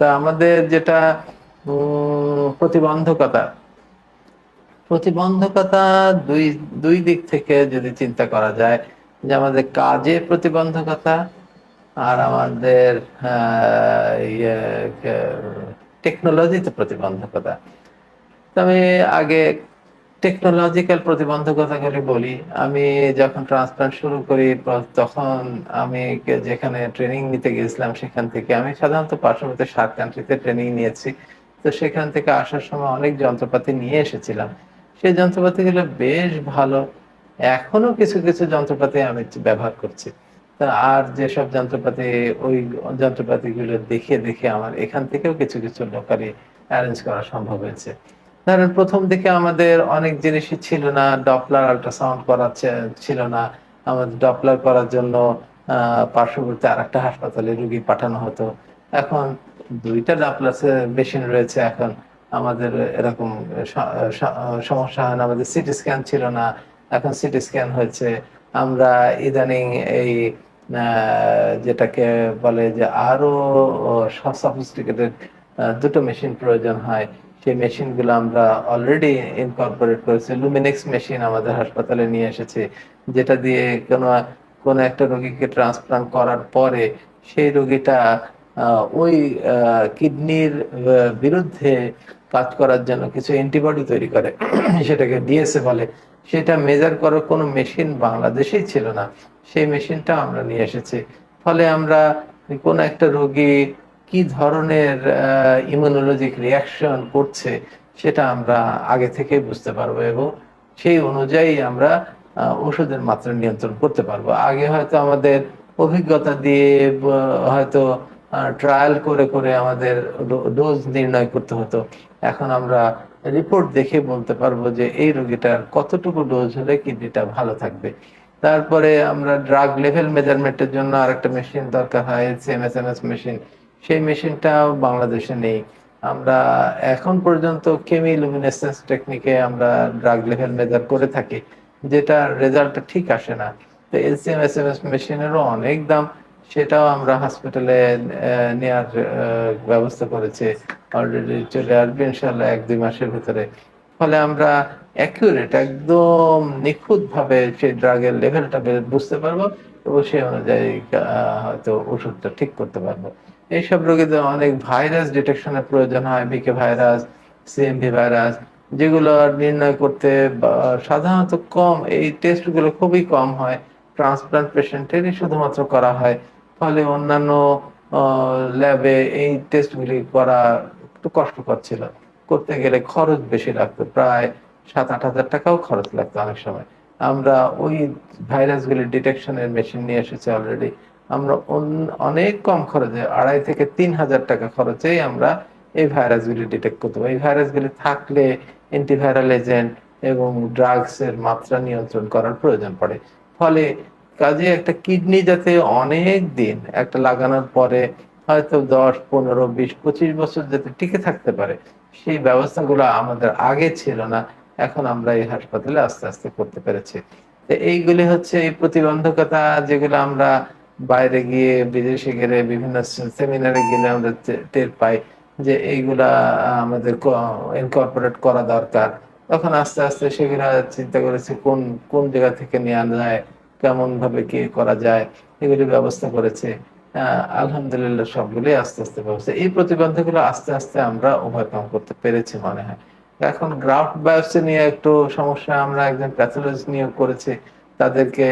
তা আমাদের যেটা প্রতিবন্ধকতা, প্রতিবন্ধকতা দুই দুই দিক থেকে যদি চিন্তা করা যায়, যে আমাদের কাজে প্রতিবন্ধকতা আর আমাদের টেকনোলজিতে প্রতিবন্ধকতা। তো আমি আগে টেকনোলজিক্যাল প্রতিবন্ধকতাগুলি বলি। আমি যখন ট্রান্সপ্লান্ট শুরু করি তখন আমি যেখানে ট্রেনিং নিতে গিয়েছিলাম সেখান থেকে আমি সাধারণত পার্শ্ববর্তী 7 কান্ট্রিতে ট্রেনিং নিয়েছি। তো সেখান থেকে আসার সময় অনেক যন্ত্রপাতি নিয়ে এসেছিলাম। সেই যন্ত্রপাতিগুলো বেশ ভালো। এখনো কিছু কিছু যন্ত্রপাতি আমি ব্যবহার করছি। তা আর যেসব যন্ত্রপাতি, ওই যন্ত্রপাতিগুলো দেখে দেখে আমার এখান থেকেও কিছু কিছু লোকালি অ্যারেঞ্জ করা সম্ভব হয়েছে। ধরেন প্রথম দিকে আমাদের অনেক জিনিসই ছিল না, ডপলার আল্ট্রাসাউন্ড করা ছিল না। আমাদের ডপলার করার জন্য পার্শ্ববর্তী আরেকটা হাসপাতালে রুগী পাঠানো হতো। এখন 2টা ডপলার মেশিন রয়েছে। এখন আমাদের এরকম সমস্যা হয় না। আমাদের সিটি স্ক্যান ছিল না, এখন সিটি স্ক্যান হয়েছে। আমরা ইদানিং এই যেটাকে বলে যে আরো সফিস্টিকেটেড 2টো মেশিন প্রয়োজন হয়, সেই মেশিনগুলো আমরা অলরেডি ইনকর্পোরেট করেছি। লুমিনেক্স মেশিন আমাদের হাসপাতালে নিয়ে এসেছে, যেটা দিয়ে কোনো একটা রোগীকে ট্রান্সপ্লান্ট করার পরে সেই রোগীটা ওই কিডনির বিরুদ্ধে কাজ করার জন্য কিছু অ্যান্টিবডি তৈরি করে, সেটাকে ডিএসএ বলে। সেটা মেজার করার কোনো মেশিন বাংলাদেশেই ছিল না, সেই মেশিনটা আমরা নিয়ে এসেছি। ফলে আমরা কোনো একটা রোগী কি ধরনের ইমিউনোলজিক রিয়াকশন করছে সেটা আমরা আগে থেকে বুঝতে পারবো, এবং সেই অনুযায়ী আমরা ওষুধের মাত্রা নিয়ন্ত্রণ করতে পারবো। আগে হয়তো আমাদের অভিজ্ঞতা দিয়ে হয়তো ট্রায়াল করে করে আমাদের ডোজ নির্ণয় করতে হতো। এখন আমরা রিপোর্ট দেখে বলতে পারবো যে এই রোগীটার কতটুকু ডোজ হলে কিডনিটা ভালো থাকবে। তারপরে আমরা ড্রাগ লেভেল মেজারমেন্টের জন্য আরেকটা মেশিন দরকার হয়, সিএমএসএমএস মেশিন। সেই মেশিনটাও বাংলাদেশে নেই। আমরা এখন পর্যন্ত কেমিলুমিনেসেন্স টেকনিকে আমরা ড্রাগ লেভেল মেজার করে থাকি, যেটা রেজাল্টটা ঠিক আসে না। তো এলসিএমএসএমএস মেশিনেরও অনেক দাম, সেটাও আমরা হসপিটালে নেওয়ার ব্যবস্থা করেছি। অলরেডি চলে আসবে ইনশাল্লাহ 1-2 মাসের ভিতরে। ফলে আমরা অ্যাকুরেট, একদম নিখুঁতভাবে সেই ড্রাগের লেভেলটা বুঝতে পারবো, এবং সেই অনুযায়ী হয়তো ওষুধটা ঠিক করতে পারবো। এইসব রোগীদের অনেক ভাইরাস ডিটেকশনের প্রয়োজন হয়, বিকে ভাইরাস, সিএমভি ভাইরাস, যেগুলো নির্ণয় করতে সাধারণত কম, এই টেস্টগুলো খুবই কম হয়। ট্রান্সপ্লান্ট পেশেন্টেরই শুধুমাত্র করা হয়। ফলে অন্যান্য ল্যাবে এই টেস্টগুলি করা একটু কষ্টকর ছিল। করতে গেলে খরচ বেশি লাগতো, প্রায় 7-8 হাজার টাকাও খরচ লাগতো অনেক সময়। আমরা ওই ভাইরাসগুলি ডিটেকশনের মেশিন নিয়ে এসেছি অলরেডি। আমরা অনেক কম খরচে 2,500 থেকে 3,000 টাকা খরচেই আমরা এই ভাইরাসগুলি ডিটেক্ট করতে পারি। এই ভাইরাসগুলি থাকলে অ্যান্টিভাইরাল এজেন্ট এবং ড্রাগসের মাত্রা নিয়ন্ত্রণ করার প্রয়োজন পড়ে। ফলে কাজে একটা কিডনি যাতে অনেক দিন একটা লাগানোর পরে হয়তো 10, 15, 20, 25 বছর যাতে টিকে থাকতে পারে, সেই ব্যবস্থাগুলো আমাদের আগে ছিল না। এখন আমরা এই হাসপাতালে আস্তে আস্তে করতে পেরেছি। তো এইগুলি হচ্ছে এই প্রতিবন্ধকতা, যেগুলো আমরা বাইরে গিয়ে, বিদেশে গেলে, বিভিন্ন সেমিনারে গেলে আমরা টের পাই যে এইগুলা আমাদের ইনকর্পোরেট করা দরকার। তখন আস্তে আস্তে সেগুলা চিন্তা করেছি কোন কোন জায়গা থেকে নেওয়া যায়, কেমন ভাবে কি করা যায়, এগুলি ব্যবস্থা করেছে। আলহামদুলিল্লাহ সবগুলোই আস্তে আস্তে ব্যবস্থা, এই প্রতিবন্ধকগুলো আস্তে আস্তে আমরা ওভারকাম করতে পেরেছি মনে হয়। এখন গ্রাফট বায়োপসি নিয়ে একটু সমস্যা, আমরা একজন প্যাথোলজিস্ট নিয়োগ করেছি। তাদেরকে,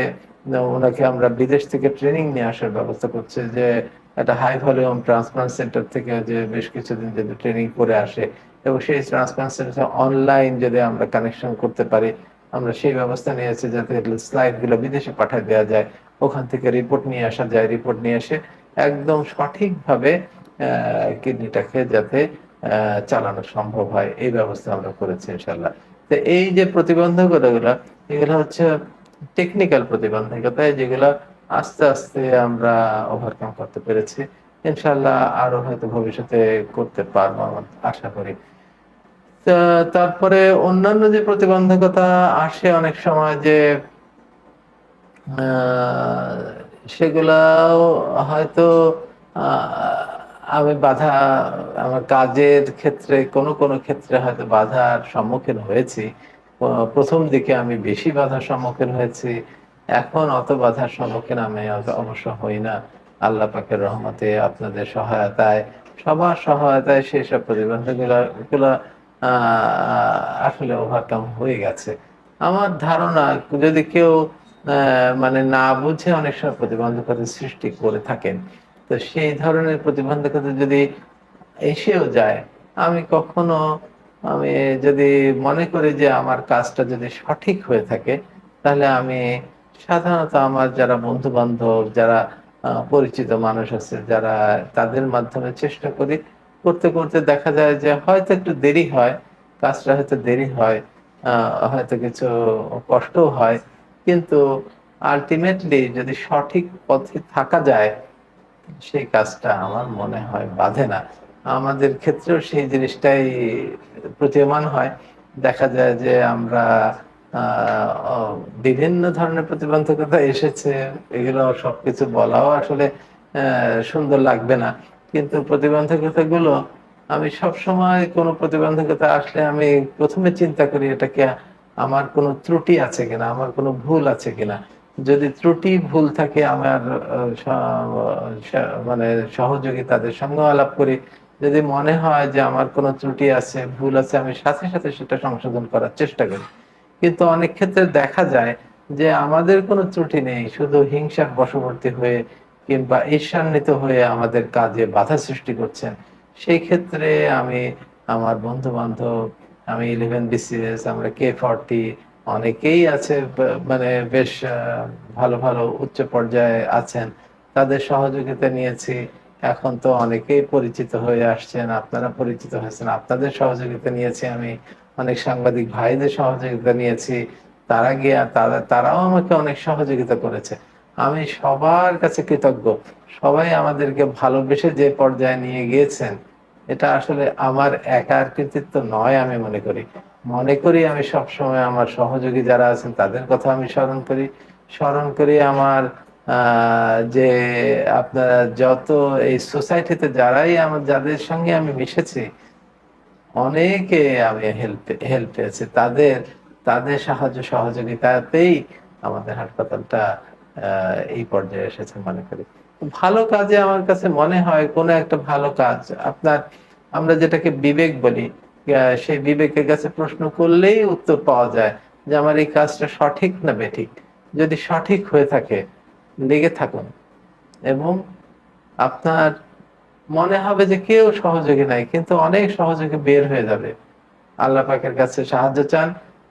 ওনাকে আমরা বিদেশ থেকে ট্রেনিং নিয়ে আসার ব্যবস্থা করছে, যে একটা হাই ভলিউম ট্রান্সপ্লান্ট সেন্টার থেকে যে বেশ কিছুদিন যদি ট্রেনিং করে আসে, এবং সেই ট্রান্সপ্লান্ট সেন্টার অনলাইন যদি আমরা কানেকশন করতে পারি, আমরা সেই ব্যবস্থা নিয়েছি যাতে স্লাইডগুলো বিদেশে পাঠিয়ে দেওয়া যায়, ওখান থেকে রিপোর্ট নিয়ে আসা যায়, রিপোর্ট নিয়ে এসে একদম সঠিকভাবে কিডনিটাকে যাতে চালানো সম্ভব হয়, এই ব্যবস্থা আমরা করেছি ইনশাল্লাহ। তো এই যে প্রতিবন্ধকতা গুলো, এগুলো হচ্ছে টেকনিক্যাল প্রতিবন্ধকতা, যেগুলো আস্তে আস্তে আমরা ওভারকাম করতে পেরেছি। ইনশাল্লাহ আরো হয়তো ভবিষ্যতে করতে পারবো, আমার আশা করি। তারপরে অন্যান্য যে প্রতিবন্ধকতা আসে অনেক সময়, যে আহ, সেগুলাও হয়তো আমি বাধা, আমার কাজের ক্ষেত্রে কোনো কোনো ক্ষেত্রে হয়তো বাধার সম্মুখীন হয়েছি। প্রথম দিকে আমি বেশি বাধার সম্মুখীন হয়েছি। এখন অত বাধার সম্মুখীন আমি অবশ্য হই না। আল্লাহ পাকের রহমতে, আপনাদের সহায়তায়, সবার সহায়তায় সেসব প্রতিবন্ধকগুলো আসলে ওভারকাম হয়ে গেছে। আমার ধারণা, যদি কেউ মানে না বুঝে অনেক সময় প্রতিবন্ধকতার সৃষ্টি করে থাকেন, তো সেই ধরনের প্রতিবন্ধকতা যদি এসেও যায়, আমি কখনো, আমি যদি মনে করি যে আমার কাজটা যদি সঠিক হয়ে থাকে, তাহলে আমি সাধারণত আমার যারা বন্ধু বান্ধব, যারা পরিচিত মানুষ আছে, যারা, তাদের মাধ্যমে চেষ্টা করি। করতে করতে দেখা যায় যে হয়তো একটু দেরি হয়, কাজটা হয়তো দেরি হয়, হয়তো কিছু কষ্টও হয়, কিন্তু আলটিমেটলি যদি সঠিক পথে থাকা যায়, সেই কাজটা আমার মনে হয় বাধে না। আমাদের ক্ষেত্রেও সেই জিনিসটাই প্রতীয়মান হয়। দেখা যায় যে আমরা আ অ বিভিন্ন ধরনের প্রতিবন্ধকতা এসেছে। এগুলো সবকিছু বলাও আসলে সুন্দর লাগবে না। কিন্তু প্রতিবন্ধকতাগুলো, আমি সবসময় কোনো প্রতিবন্ধকতা আসলে আমি ১ম এ চিন্তা করি এটা কি আমার কোনো ত্রুটি আছে কিনা, আমার কোনো ভুল আছে কিনা। যদি ত্রুটি ভুল থাকে, আমার আ স স মানে সহযোগী তাদের সঙ্গেও আলাপ করি। যদি মনে হয় যে আমার কোনো ত্রুটি আছে, ভুল আছে, আমি সাথে সাথে সেটা সংশোধন করার চেষ্টা করি। কিন্তু অনেক ক্ষেত্রে দেখা যায় যে আমাদের কোনো ত্রুটি নেই। শুধু হিংসার বশবর্তী হয়ে কিংবা ঈর্ষান্বিত হয়ে আমাদের কাজে বাধা সৃষ্টি করছেন। সেই ক্ষেত্রে আমি, আমার বন্ধু-বান্ধব, আমি 11 BCS, আমরা K40, অনেকেই আছে মানে বেশ ভালো, ভালো উচ্চ পর্যায়ে আছেন। তাদের সহযোগিতা নিয়েছি। এখন তো অনেকেই পরিচিত হয়ে আসছেন। আপনারা পরিচিত হয়েছেন। আপনাদের সহযোগিতা নিয়েছি আমি। অনেক সাংবাদিক ভাইদের সহযোগিতা নিয়েছি। তারাও আমাকে অনেক সহযোগিতা করেছে। আমি সবার কাছে কৃতজ্ঞ। সবাই আমাদেরকে ভালোবেসে যে পর্যায়ে নিয়ে গিয়েছেন, এটা আসলে আমার একার কৃতিত্ব নয় আমি মনে করি। মনে করি আমি সবসময় আমার সহযোগী যারা আছেন তাদের কথা আমি স্মরণ করি। স্মরণ করি আমার আ যে আপনারা যত এই সোসাইটিতে যাদের সঙ্গে আমি মিশেছি, অনেকে আমি হেল্প পেয়েছি। তাদের সাহায্য সহযোগিতাতেই আমাদের হাসপাতালটা আ এই পর্যায়ে এসেছে মনে করি। ভালো কাজে আমার কাছে মনে হয়, কোন একটা ভালো কাজ আপনার, আমরা যেটাকে বিবেক বলি, সেই বিবেকের কাছে প্রশ্ন করলেই উত্তর পাওয়া যায় যে আমার এই কাজটা সঠিক না বেঠিক। যদি সঠিক হয়ে থাকে, লেগে থাকুন, এবং আপনার মনে হবে যে কেউ সহযোগী নাই, কিন্তু অনেক সহযোগী বের হয়ে যাবে। আল্লাহ পাকের কাছে সাহায্য চান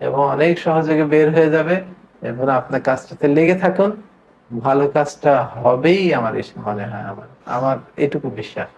এবং অনেক সহযোগী বের হয়ে যাবে, এবং আপনার কাজটাতে লেগে থাকুন। ভালো কাজটা হবেই, আমার মনে হয়, আমার আমার এটুকু বিশ্বাস।